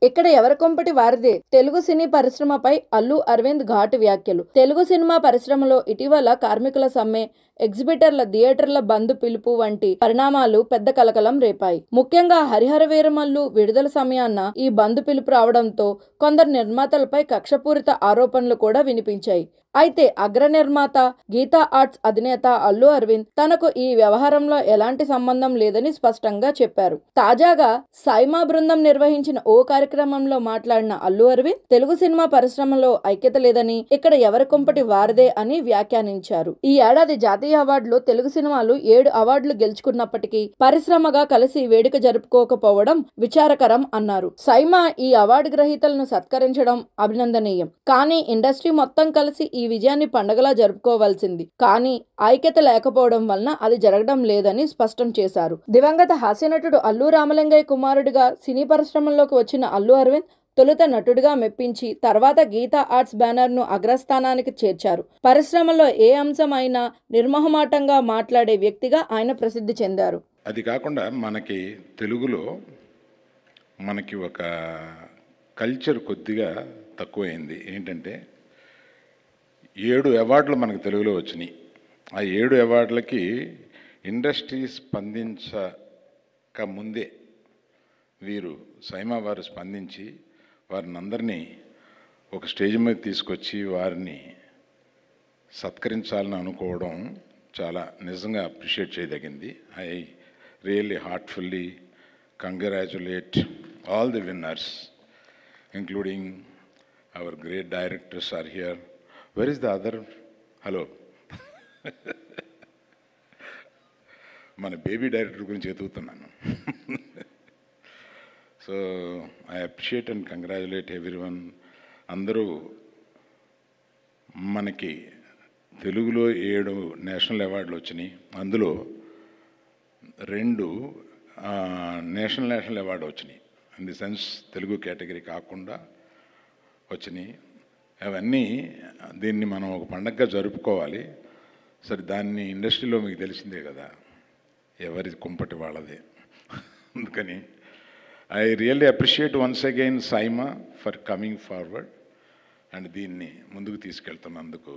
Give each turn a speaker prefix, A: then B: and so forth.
A: ఇక్కడ ఎవరి కొంపటి వారిదే. తెలుగు సినీ పరిశ్రమపై అల్లు అరవింద్ ఘాటు వ్యాఖ్యలు. తెలుగు సినిమా పరిశ్రమలో ఇటీవల కార్మికుల సమ్మె, ఎగ్జిబిటర్ల, థియేటర్ల బంద్ పిలుపు వంటి పరిణామాలు పెద్ద కలకలం రేపాయి. ముఖ్యంగా హరిహర వీరమల్లు విడుదల సమయాన ఈ బంద్ పిలుపు రావడంతో కొందరు నిర్మాతలపై కక్షపూరిత ఆరోపణలు కూడా వినిపించాయి. అయితే అగ్ర నిర్మాత గీతా ఆర్ట్స్ అధినేత అల్లు అరవింద్ తనకు ఈ వ్యవహారంలో ఎలాంటి సంబంధం లేదని స్పష్టంగా చెప్పారు. తాజాగా సైమా బృందం నిర్వహించిన ఓ కార్యక్రమంలో మాట్లాడిన అల్లు అరవింద్ తెలుగు సినిమా పరిశ్రమలో ఐక్యత లేదని, ఇక్కడ ఎవరి కొంపటి వారిదే అని వ్యాఖ్యానించారు. ఈ ఏడాది జాతీయ అవార్డులో తెలుగు సినిమాలు 7 అవార్డులు గెలుచుకున్నప్పటికీ పరిశ్రమగా కలిసి వేడుక జరుపుకోకపోవడం విచారకరం అన్నారు. సైమా ఈ అవార్డు గ్రహీతలను సత్కరించడం అభినందనీయం. కానీ ఇండస్ట్రీ మొత్తం కలిసి ఈ విజయాన్ని పండగలా జరుపుకోవాల్సింది. కానీ ఐక్యత లేకపోవడం వలన అది జరగడం లేదని స్పష్టం చేశారు. దివంగత హాస్యనటుడు అల్లు రామలింగయ్య కుమారుడిగా సినీ పరిశ్రమలోకి వచ్చిన అల్లు అరవింద్ తొలుత నటుడిగా మెప్పించి తర్వాత గీతా ఆర్ట్స్ బ్యానర్ను అగ్రస్థానానికి చేర్చారు. పరిశ్రమలో ఏ అంశం అయినా నిర్మోహమాటంగా మాట్లాడే వ్యక్తిగా ఆయన ప్రసిద్ధి చెందారు.
B: అది కాకుండా మనకి తెలుగులో మనకి ఒక కల్చర్ కొద్దిగా తక్కువైంది. ఏంటంటే 7 అవార్డులు మనకు తెలుగులో వచ్చినాయి. ఆ 7 అవార్డులకి ఇండస్ట్రీ స్పందించక ముందే వీరు సైమా వారు స్పందించి వారిని అందరినీ ఒక స్టేజ్ మీద తీసుకొచ్చి వారిని సత్కరించాలని అనుకోవడం చాలా నిజంగా అప్రిషియేట్ చేయదగింది. I really heartfully congratulate all the winners including our great directors are here. Where is the other? Hello. మన బేబీ డైరెక్టర్ గురించి ఎదుగుతున్నాను. So I appreciate and congratulate everyone. అందరూ మనకి తెలుగులో 7 నేషనల్ అవార్డులు వచ్చినాయి. అందులో 2 నేషనల్ అవార్డు వచ్చినాయి. In the sense Telugu category కాకుండా వచ్చినాయి. అవన్నీ దీన్ని మనం ఒక పండగగా జరుపుకోవాలి. సరే, దాన్ని ఇండస్ట్రీలో మీకు తెలిసిందే కదా, ఎవరి కుంపటి వాళ్ళదే. అందుకని I really appreciate once again SIIMA for coming forward and దీన్ని ముందుకు తీసుకెళ్తున్నందుకు.